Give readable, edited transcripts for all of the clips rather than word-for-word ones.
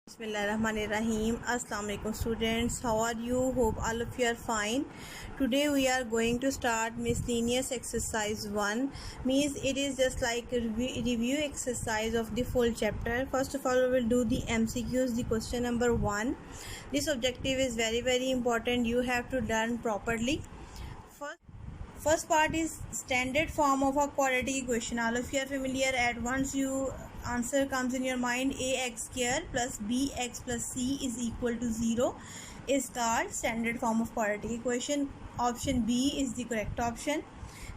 Bismillahirrahmanirrahim. Assalamu alaikum students. How are you? Hope all of you are fine. Today we are going to start miscellaneous exercise 1. Means it is just like a review exercise of the full chapter. First of all, we will do the MCQs, the question number 1. This objective is very important. You have to learn properly. First part is standard form of a quadratic equation. All of you are familiar. At once you answer comes in your mind, ax square plus bx plus c is equal to 0 is called standard form of quadratic equation. Option B is the correct option.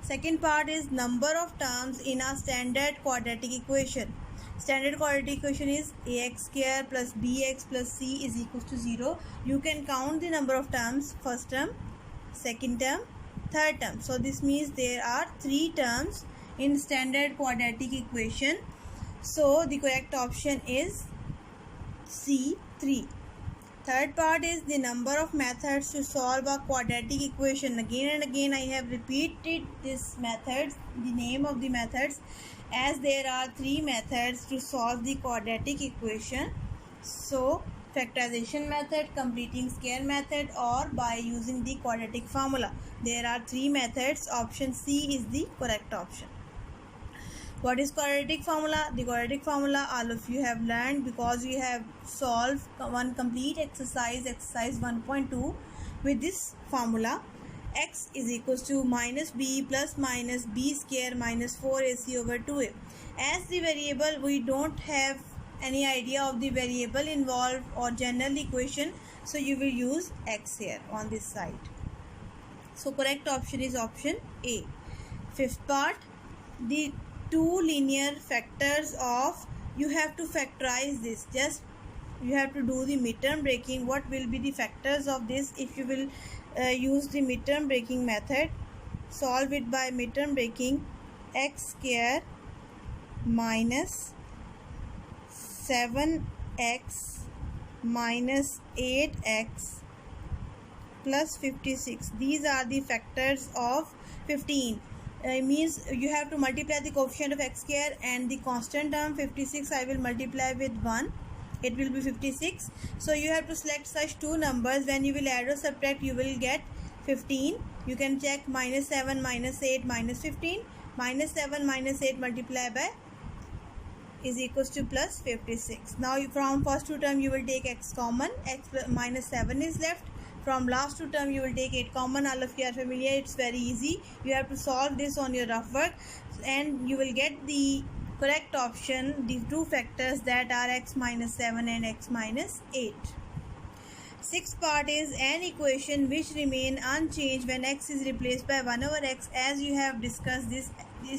Second part is number of terms in a standard quadratic equation. Standard quadratic equation is ax square plus bx plus c is equal to 0. You can count the number of terms, first term, second term, third term. So this means there are 3 terms in standard quadratic equation. So the correct option is C, 3. Third part is the number of methods to solve a quadratic equation. Again and again I have repeated this methods, the name of the methods, as there are 3 methods to solve the quadratic equation. So factorization method, completing square method, or by using the quadratic formula. There are 3 methods. Option C is the correct option. What is quadratic formula? The quadratic formula all of you have learned because you have solved one complete exercise 1.2 with this formula. X is equals to minus b plus minus b square minus 4ac over 2a. As the variable we don't have any idea of the variable involved or general equation, so you will use x here on this side. So correct option is option A. Fifth part, the 2 linear factors of, you have to factorize this. Just you have to do the midterm breaking. What will be the factors of this? If you will use the midterm breaking method, solve it by midterm breaking. X square minus 7x minus 8x plus 56. These are the factors of 15. Means you have to multiply the coefficient of x square and the constant term 56 I will multiply with 1. It will be 56. So you have to select such 2 numbers. When you will add or subtract, you will get 15. You can check minus 7 minus 8 minus 15. Minus 7 minus 8 multiplied by is equals to plus 56. Now from first 2 term you will take x common. X minus 7 is left. From last 2 term you will take 8 common. All of you are familiar. It's very easy. You have to solve this on your rough work and you will get the correct option, the 2 factors that are x minus 7 and x minus 8. Sixth part is an equation which remain unchanged when x is replaced by 1 over x. As you have discussed this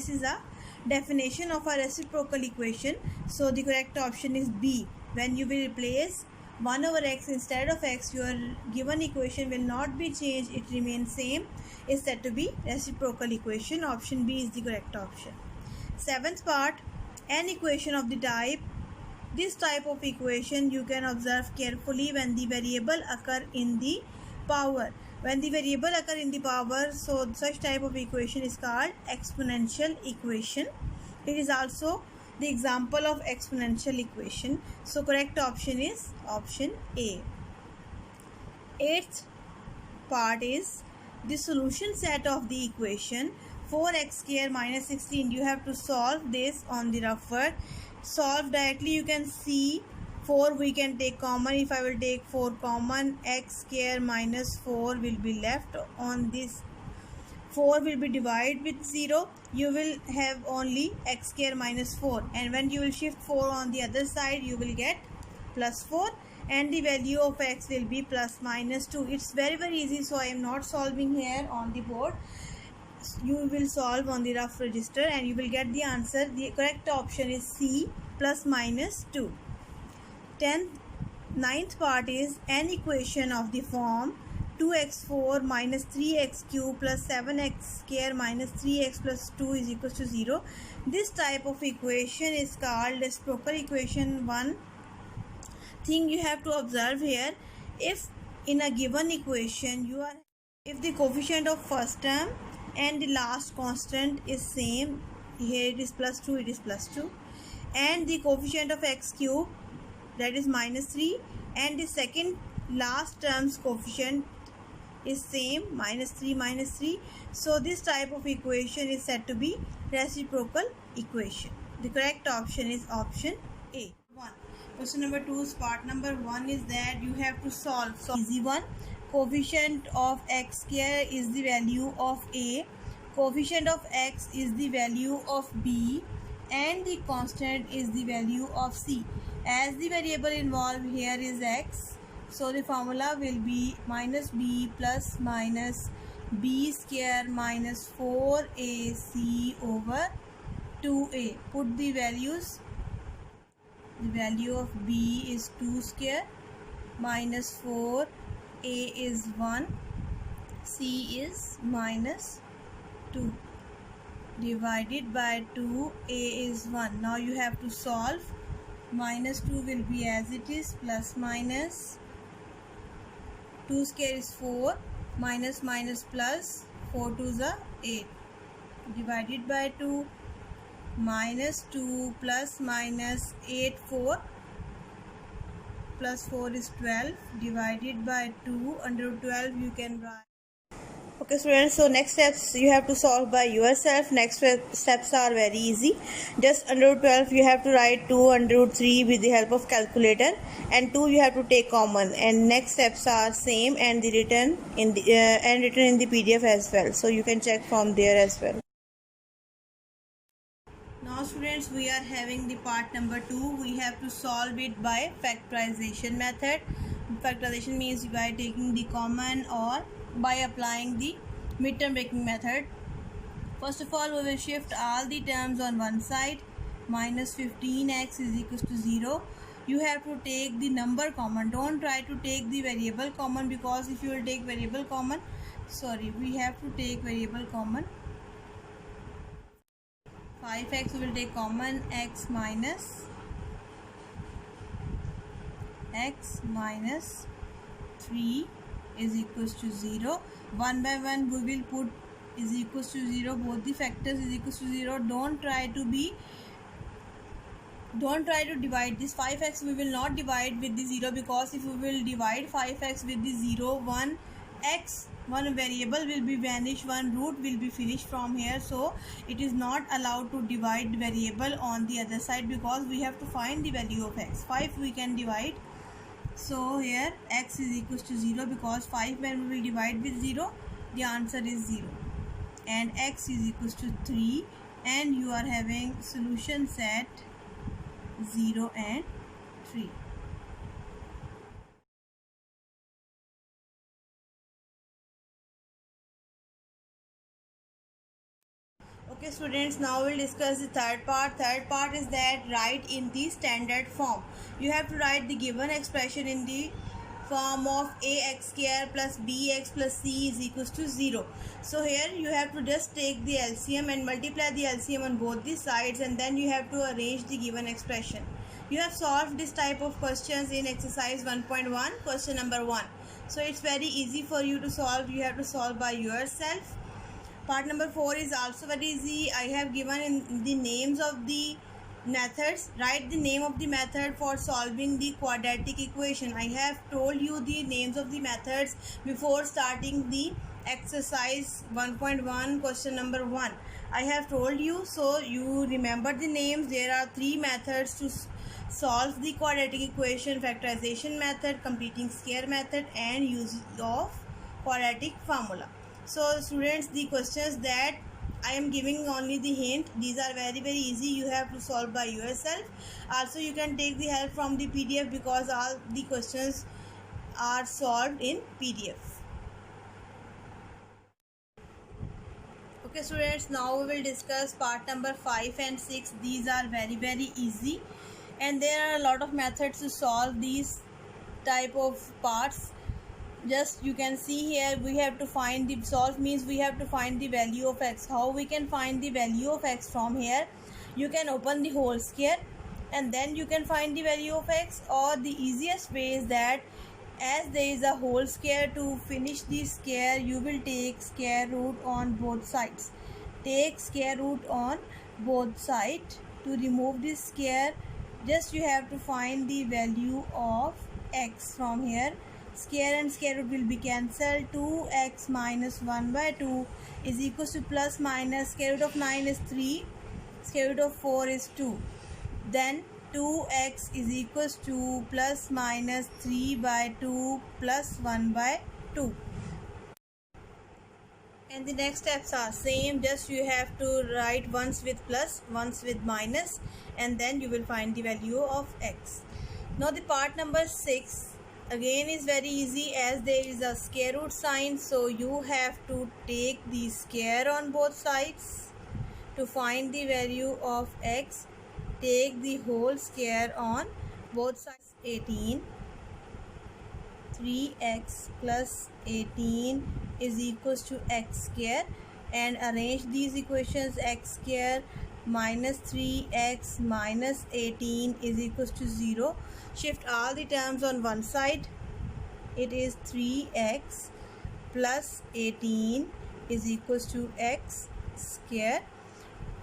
is a definition of a reciprocal equation. So the correct option is B. When you will replace 1 over x instead of x, your given equation will not be changed, it remains same, is said to be reciprocal equation. Option B is the correct option. Seventh part, an equation of the type. This type of equation you can observe carefully when the variable occur in the power. When the variable occur in the power, so such type of equation is called exponential equation. It is also the example of exponential equation. So correct option is option A. Eighth part is the solution set of the equation 4x square minus 16. You have to solve this on the rough work. Solve directly. You can see 4 we can take common. If I will take 4 common, x square minus 4 will be left. On this 4 will be divided with 0. You will have only x square minus 4, and when you will shift 4 on the other side you will get plus 4 and the value of x will be plus minus 2. It's very easy, so I am not solving here on the board. You will solve on the rough register and you will get the answer. The correct option is C, plus minus 2. Ninth part is an equation of the form 2x4 minus 3x cube plus 7x square minus 3x plus 2 is equal to 0. This type of equation is called reciprocal equation. One thing you have to observe here, if in a given equation if the coefficient of first term and the last constant is same, here it is plus 2, it is plus 2, and the coefficient of x cube that is minus 3, and the second last term's coefficient is same, minus 3. So this type of equation is said to be reciprocal equation. The correct option is option A. 1. Question number 2, part number 1 is that you have to solve. So easy one. Coefficient of x square is the value of A, coefficient of x is the value of B, and the constant is the value of C. As the variable involved here is x, so the formula will be minus b plus minus b square minus 4ac over 2a. Put the values. The value of b is 2 square minus 4, a is 1, c is minus 2. Divided by 2, a is 1. Now you have to solve. Minus 2 will be as it is, plus minus 2 square is 4, minus plus, 4 2s are 8. Divided by 2, minus 2 plus minus 8 4, plus 4 is 12. Divided by 2, under 12 you can write. Okay students, so next steps you have to solve by yourself. Next steps are very easy. Just under 12 you have to write 2 under 3 with the help of calculator, and 2 you have to take common, and next steps are same and the written in the PDF as well, so you can check from there as well. Now students, we are having the part number 2. We have to solve it by factorization method. Factorization means by taking the common or by applying the midterm breaking method. First of all, we will shift all the terms on one side. Minus 15x is equals to 0. You have to take the number common. Don't try to take the variable common, because if you will take variable common, we have to take variable common. 5x we will take common, x minus 3 is equals to 0. 1 by 1 we will put is equals to 0. Both the factors is equals to 0. Don't try to divide this. 5x we will not divide with the 0, because if we will divide 5x with the 0, one variable will be vanished, one root will be finished from here. So it is not allowed to divide variable on the other side, because we have to find the value of x. 5 we can divide. So here x is equals to 0, because 5 when we will divide with 0, the answer is 0, and x is equals to 3, and you are having solution set 0 and 3. Okay students, now we'll discuss the third part. Third part is that write in the standard form. You have to write the given expression in the form of ax square plus bx plus c is equals to 0. So here you have to just take the LCM and multiply the LCM on both the sides, and then you have to arrange the given expression. You have solved this type of questions in exercise 1.1, question number 1. So it's very easy for you to solve. You have to solve by yourself. Part number 4 is also very easy. I have given in the names of the methods. Write the name of the method for solving the quadratic equation. I have told you the names of the methods before starting the exercise 1.1, question number 1. I have told you, so you remember the names. There are 3 methods to solve the quadratic equation: factorization method, completing square method, and use of quadratic formula. So students, the questions that I am giving only the hint, these are very easy. You have to solve by yourself. Also you can take the help from the PDF, because all the questions are solved in PDF. Okay students, now we will discuss part number 5 and 6. These are very easy, and there are a lot of methods to solve these type of parts. Just you can see here, we have to find the solve means we have to find the value of x. How we can find the value of x? From here you can open the whole square and then you can find the value of x, or the easiest way is that as there is a whole square, to finish the square you will take square root on both sides. Take square root on both sides. To remove this square just you have to find the value of x from here. Square and square root will be cancelled. 2x minus 1 by 2 is equals to plus minus square root of 9 is 3, square root of 4 is 2. Then 2x is equals to plus minus 3 by 2 plus 1 by 2. And the next steps are same, just you have to write ones with plus, ones with minus, and then you will find the value of x. Now the part number 6 again is very easy, as there is a square root sign, so you have to take the square on both sides. To find the value of x, take the whole square on both sides. 18, 3x plus 18 is equals to x square, and arrange these equations. X square minus 3x minus 18 is equals to 0. Shift all the terms on one side. It is 3x plus 18 is equals to x square.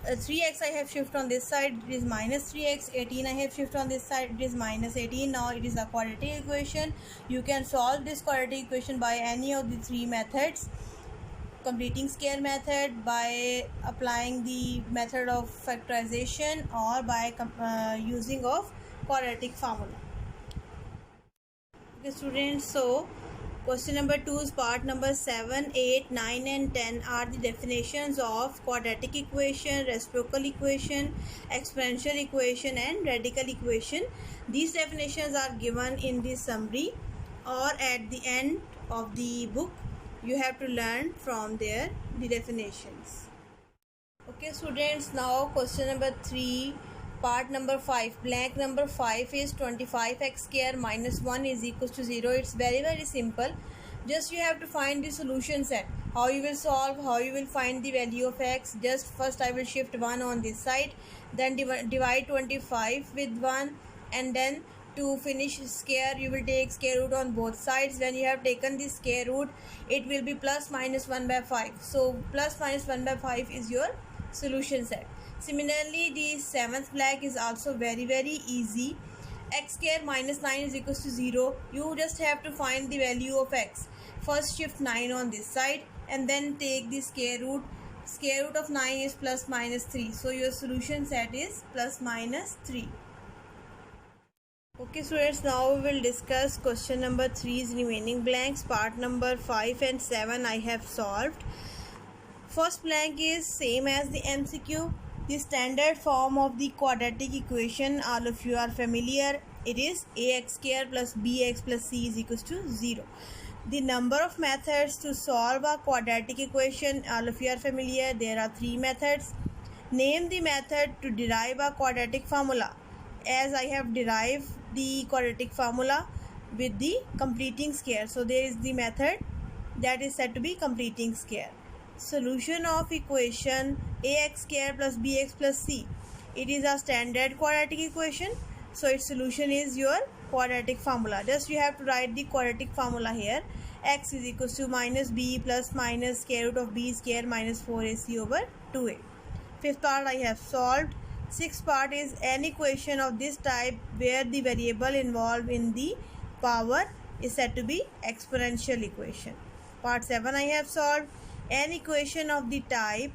3x I have shift on this side, it is minus 3x. 18 I have shift on this side, it is minus 18. Now it is a quadratic equation. You can solve this quadratic equation by any of the three methods: completing square method, by applying the method of factorization, or by using of quadratic formula. Okay students, so question number 2 is part number 7, 8, 9 and 10 are the definitions of quadratic equation, reciprocal equation, exponential equation and radical equation. These definitions are given in the summary or at the end of the book. You have to learn from there the definitions. Okay students, now question number 3, part number 5. Blank number 5 is 25x square minus 1 is equals to 0. It's very simple. Just you have to find the solution set. How you will solve, how you will find the value of x. Just first I will shift 1 on this side, then divide 25 with 1, and then to finish square you will take square root on both sides. When you have taken the square root, it will be plus minus 1 by 5. So plus minus 1 by 5 is your solution set. Similarly, the seventh blank is also very easy. X square minus 9 is equals to 0. You just have to find the value of x. First shift 9 on this side and then take the square root. Square root of 9 is plus minus 3. So your solution set is plus minus 3. Okay students, now we will discuss question number 3's remaining blanks. Part number 5 and 7 I have solved. First blank is same as the MCQ. The standard form of the quadratic equation, all of you are familiar. It is ax square plus bx plus c is equals to 0. The number of methods to solve a quadratic equation, all of you are familiar. There are 3 methods. Name the method to derive a quadratic formula. As I have derived the quadratic formula with the completing square, so there is the method that is said to be completing square. Solution of equation ax square plus bx plus c. It is a standard quadratic equation, so its solution is your quadratic formula. Just you have to write the quadratic formula here. X is equals to minus b plus minus square root of b square minus 4ac over 2a. Fifth part I have solved. Sixth part is an equation of this type where the variable involved in the power is said to be exponential equation. Part 7 I have solved. An equation of the type,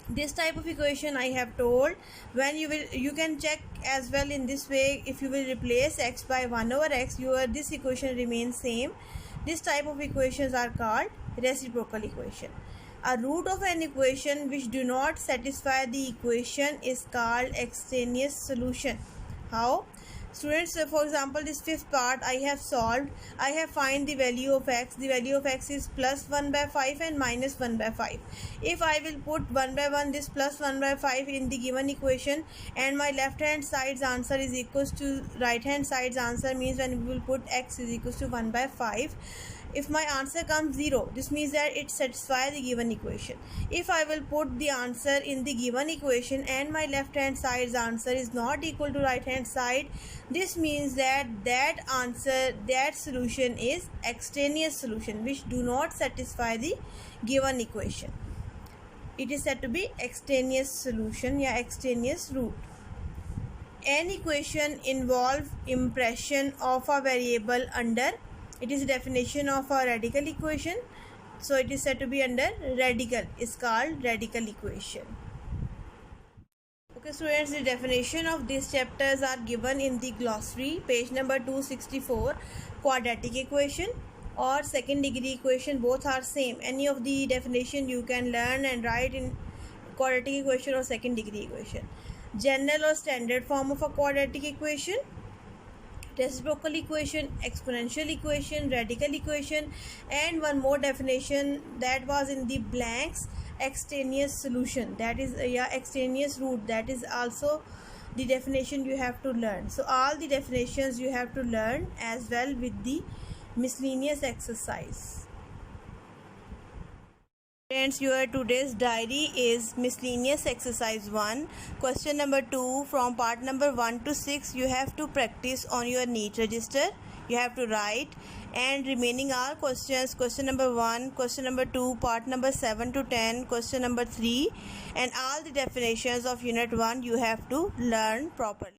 this type of equation I have told, when you can check as well in this way. If you will replace x by 1 over x, this equation remains same. This type of equations are called reciprocal equation. A root of an equation which do not satisfy the equation is called extraneous solution. How? Students, for example, this fifth part I have solved. I have find the value of x. The value of x is plus 1 by 5 and minus 1 by 5. If I will put 1 by 1 this plus 1 by 5 in the given equation, and my left hand side's answer is equals to right hand side's answer, means when we will put x is equals to 1 by 5. If my answer comes 0, this means that it satisfies the given equation. If I will put the answer in the given equation and my left hand side's answer is not equal to right hand side, this means that that solution is extraneous solution which do not satisfy the given equation. It is said to be extraneous solution or extraneous root. An equation involve impression of a variable under. It is a definition of a radical equation. So it is said to be under radical. It's called radical equation. Okay students, the definition of these chapters are given in the glossary, page number 264. Quadratic equation or second degree equation, both are same. Any of the definition you can learn and write in quadratic equation or second degree equation. General or standard form of a quadratic equation: reciprocal equation, exponential equation, radical equation, and one more definition that was in the blanks, extraneous solution, that is extraneous root, that is also the definition you have to learn. So all the definitions you have to learn as well with the miscellaneous exercise. Friends, your today's diary is miscellaneous exercise 1. Question number 2, from part number 1 to 6 you have to practice on your neat register. You have to write, and remaining all questions, question number 1, question number 2, part number 7 to 10, question number 3, and all the definitions of unit 1 you have to learn properly.